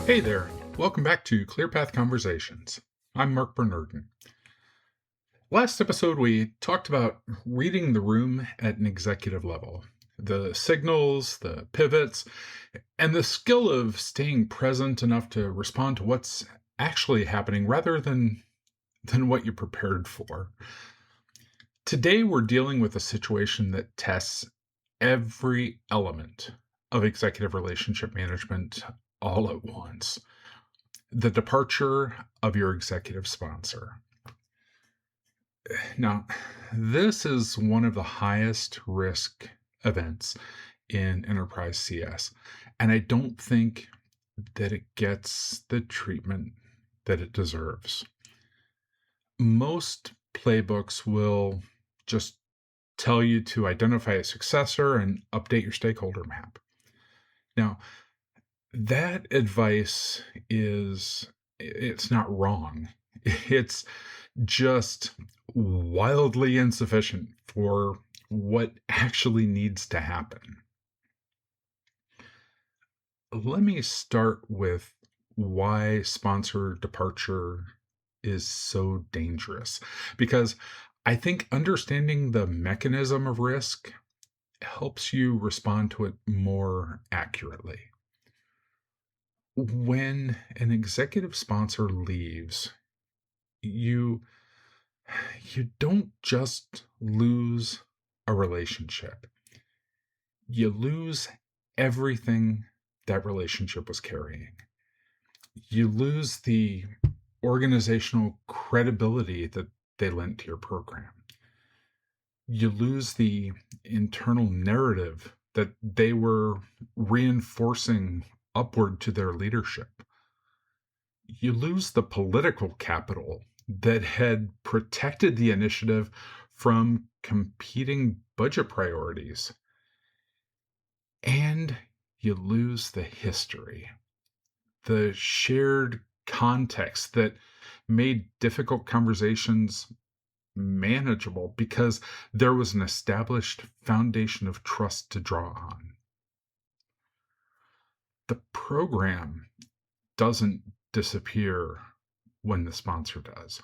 Hey there, welcome back to ClearPath Conversations. I'm Mark Bernardin. Last episode, we talked about reading the room at an executive level, the signals, the pivots, and the skill of staying present enough to respond to what's actually happening rather than what you prepared for. Today, we're dealing with a situation that tests every element of executive relationship management all at once. The departure of your executive sponsor. Now, this is one of the highest risk events in enterprise CS, and I don't think that it gets the treatment that it deserves. Most playbooks will just tell you to identify a successor and update your stakeholder map. Now, that advice it's not wrong. It's just wildly insufficient for what actually needs to happen. Let me start with why sponsor departure is so dangerous, because I think understanding the mechanism of risk helps you respond to it more accurately. When an executive sponsor leaves, you you don't just lose a relationship. You lose everything that relationship was carrying. You lose the organizational credibility that they lent to your program. You lose the internal narrative that they were reinforcing upward to their leadership. You lose the political capital that had protected the initiative from competing budget priorities. And you lose the history, the shared context that made difficult conversations manageable because there was an established foundation of trust to draw on. The program doesn't disappear when the sponsor does,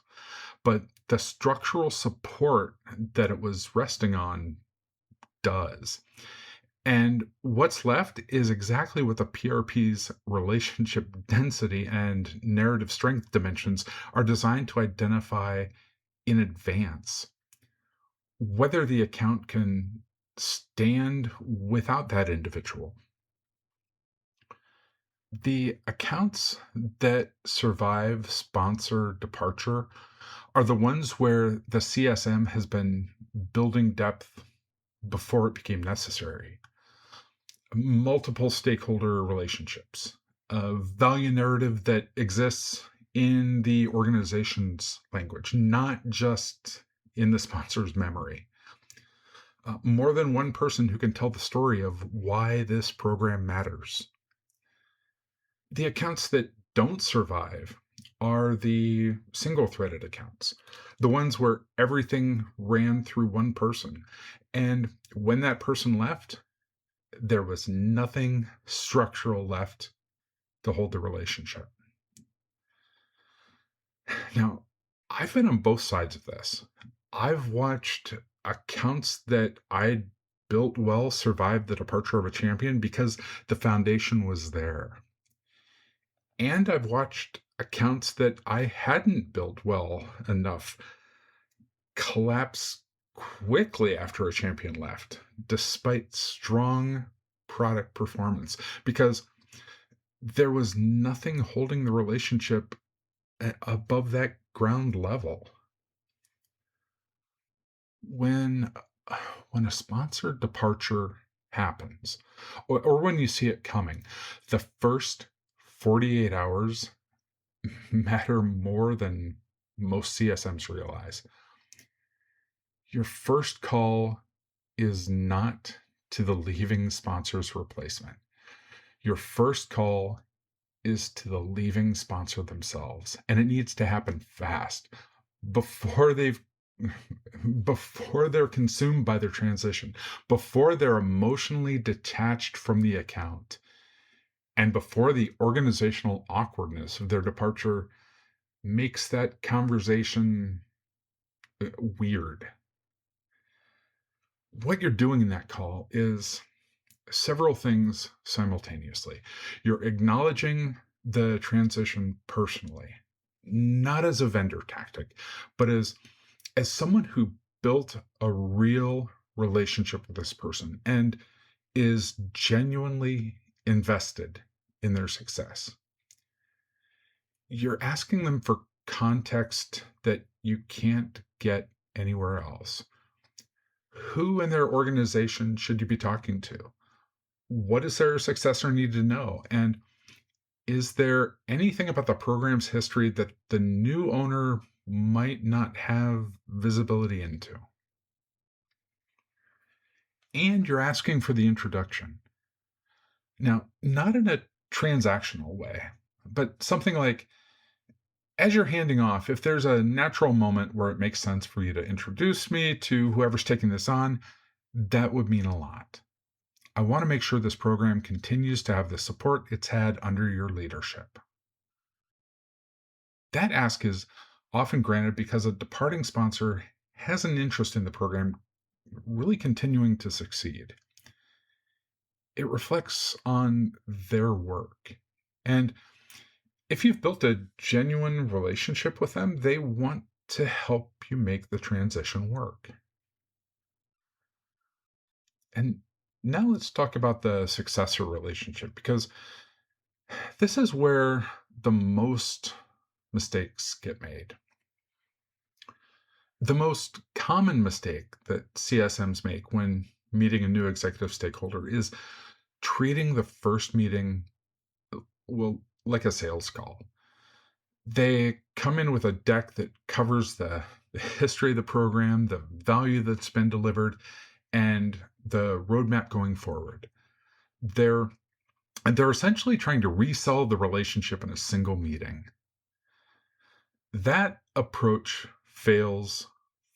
but the structural support that it was resting on does. And what's left is exactly what the PRP's relationship density and narrative strength dimensions are designed to identify in advance. Whether the account can stand without that individual. The accounts that survive sponsor departure are the ones where the CSM has been building depth before it became necessary. Multiple stakeholder relationships, a value narrative that exists in the organization's language, not just in the sponsor's memory. More than one person who can tell the story of why this program matters. The accounts that don't survive are the single-threaded accounts, the ones where everything ran through one person. And when that person left, there was nothing structural left to hold the relationship. Now, I've been on both sides of this. I've watched accounts that I built well survive the departure of a champion because the foundation was there. And I've watched accounts that I hadn't built well enough collapse quickly after a champion left, despite strong product performance, because there was nothing holding the relationship above that ground level. When when a sponsor departure happens, or when you see it coming, the first 48 hours matter more than most CSMs realize. Your first call is not to the leaving sponsor's replacement. Your first call is to the leaving sponsor themselves, and it needs to happen fast before they're consumed by their transition, before they're emotionally detached from the account, and before the organizational awkwardness of their departure makes that conversation weird. What you're doing in that call is several things simultaneously. You're acknowledging the transition personally, not as a vendor tactic, but as someone who built a real relationship with this person and is genuinely invested in their success. You're asking them for context that you can't get anywhere else. Who in their organization should you be talking to? What does their successor need to know? And is there anything about the program's history that the new owner might not have visibility into? And you're asking for the introduction. Now, not in a transactional way, but something like, as you're handing off, if there's a natural moment where it makes sense for you to introduce me to whoever's taking this on, that would mean a lot. I want to make sure this program continues to have the support it's had under your leadership. That ask is often granted because a departing sponsor has an interest in the program really continuing to succeed. It reflects on their work. And if you've built a genuine relationship with them, they want to help you make the transition work. And now let's talk about the successor relationship, because this is where the most mistakes get made. The most common mistake that CSMs make when meeting a new executive stakeholder is treating the first meeting, well, like a sales call. They come in with a deck that covers the history of the program, the value that's been delivered, and the roadmap going forward. They're they're essentially trying to resell the relationship in a single meeting. That approach fails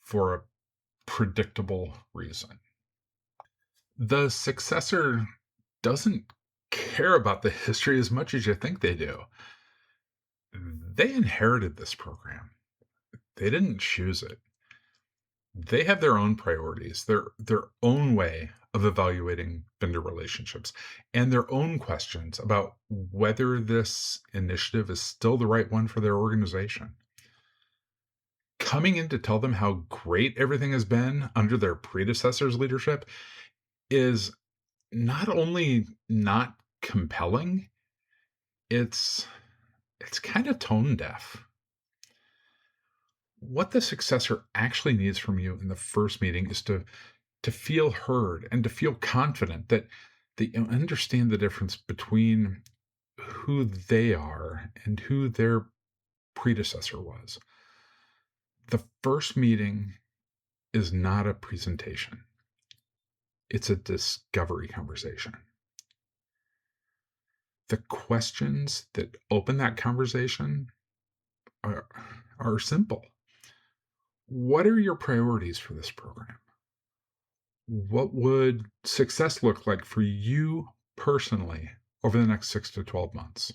for a predictable reason. The successor doesn't care about the history as much as you think they do. They inherited this program. They didn't choose it. They have their own priorities, their own way of evaluating vendor relationships, and their own questions about whether this initiative is still the right one for their organization. Coming in to tell them how great everything has been under their predecessor's leadership is not only not compelling, it's kind of tone deaf. What the successor actually needs from you in the first meeting is to feel heard and to feel confident that you understand the difference between who they are and who their predecessor was. The first meeting is not a presentation. It's a discovery conversation. The questions that open that conversation are simple. What are your priorities for this program? What would success look like for you personally over the next 6 to 12 months?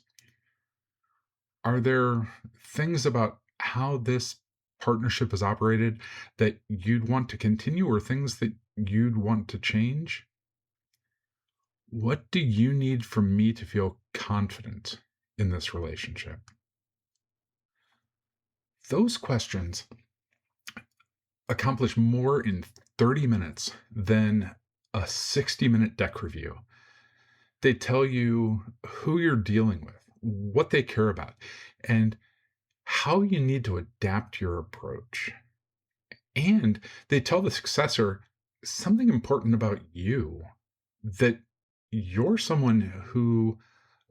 Are there things about how this partnership is operated that you'd want to continue or things that you'd want to change? What do you need from me to feel confident in this relationship? Those questions accomplish more in 30 minutes than a 60-minute deck review. They tell you who you're dealing with, what they care about, and how you need to adapt your approach. And they tell the successor something important about you, that you're someone who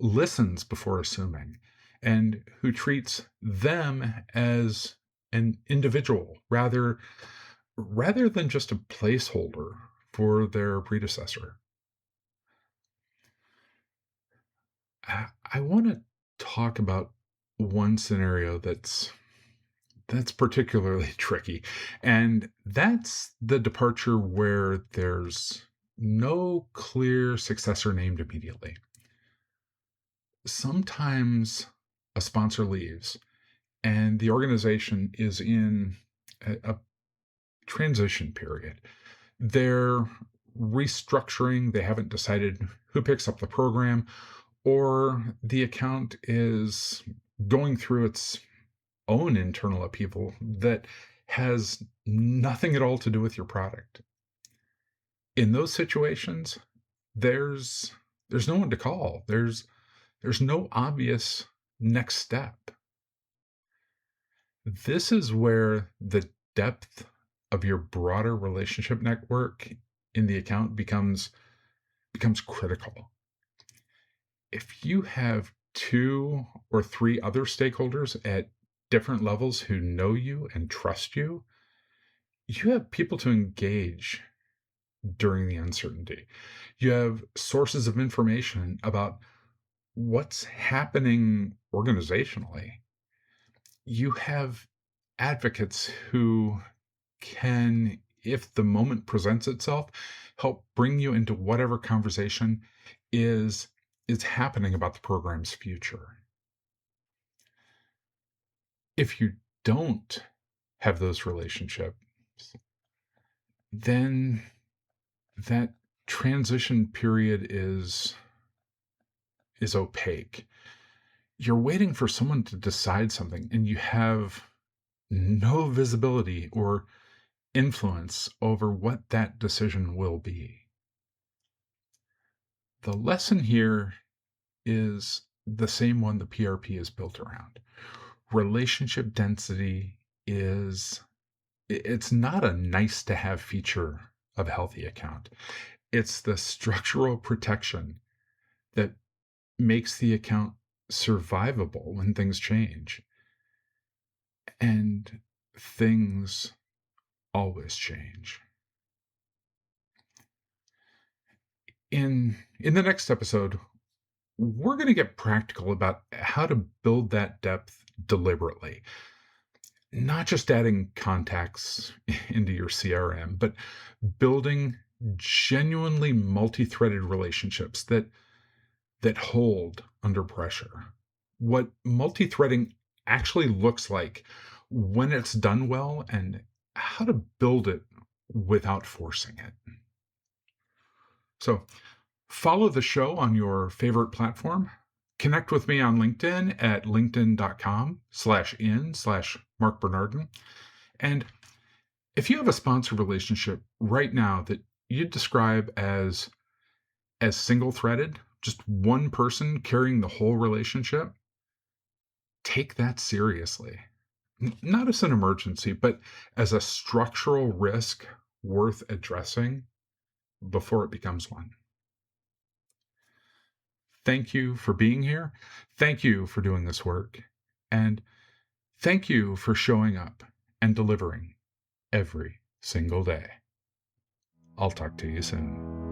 listens before assuming and who treats them as an individual rather than just a placeholder for their predecessor. I want to talk about one scenario that's particularly tricky, and that's the departure where there's no clear successor named immediately. Sometimes a sponsor leaves and the organization is in a transition period. They're restructuring, they haven't decided who picks up the program, or the account is going through its own internal upheaval that has nothing at all to do with your product. In those situations, there's there's no one to call. There's no obvious next step. This is where the depth of your broader relationship network in the account becomes critical. If you have two or three other stakeholders at different levels who know you and trust you, you have people to engage during the uncertainty. You have sources of information about what's happening organizationally. You have advocates who can, if the moment presents itself, help bring you into whatever conversation is is happening about the program's future. If you don't have those relationships, then that transition period is opaque. You're waiting for someone to decide something and you have no visibility or influence over what that decision will be. The lesson here is the same one the PRP is built around. Relationship density it's not a nice to have feature of a healthy account. It's the structural protection that makes the account survivable when things change. And things always change. In the next episode, we're going to get practical about how to build that depth deliberately. Not just adding contacts into your CRM, but building genuinely multi-threaded relationships that hold under pressure. What multi-threading actually looks like when it's done well and how to build it without forcing it. So, follow the show on your favorite platform. Connect with me on LinkedIn at linkedin.com/in/Mark Bernardin. And if you have a sponsor relationship right now that you'd describe as single-threaded, just one person carrying the whole relationship, take that seriously. Not as an emergency, but as a structural risk worth addressing before it becomes one. Thank you for being here. Thank you for doing this work. And thank you for showing up and delivering every single day. I'll talk to you soon.